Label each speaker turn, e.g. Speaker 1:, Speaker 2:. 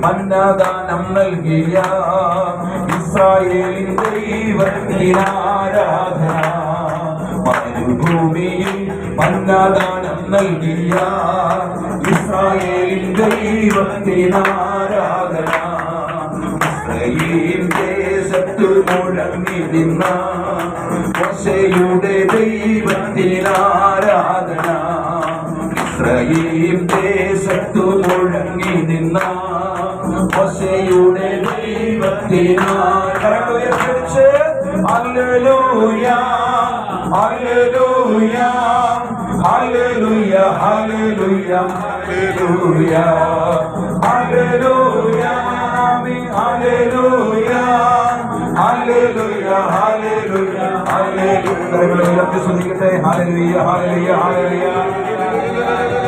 Speaker 1: മന്നദാനം നൽകിയ ഇസ്രായേലിൻ ദൈവത്തിനാരാധന. മരുഭൂമിയിൽ മന്നദാനം നൽകിയ ഇസ്രായേലിൻ ദൈവത്തിനാരാധന. ഇസ്രായേൽ ദേശത്തു മുഴങ്ങി നിന്ന മോശെയുടെ ദൈവത്തിനാരാധന. ഇസ്രായേൽ ദേശത്തു മുഴങ്ങി നിന്ന മോശെയുടെ ദൈവത്തിനാരാധന. Hallelujah hallelujah hallelujah hallelujah hallelujah hallelujah hallelujah hallelujah hallelujah hallelujah. ശ്രദ്ധിക്കട്ടെ. Hallelujah hallelujah hallelujah.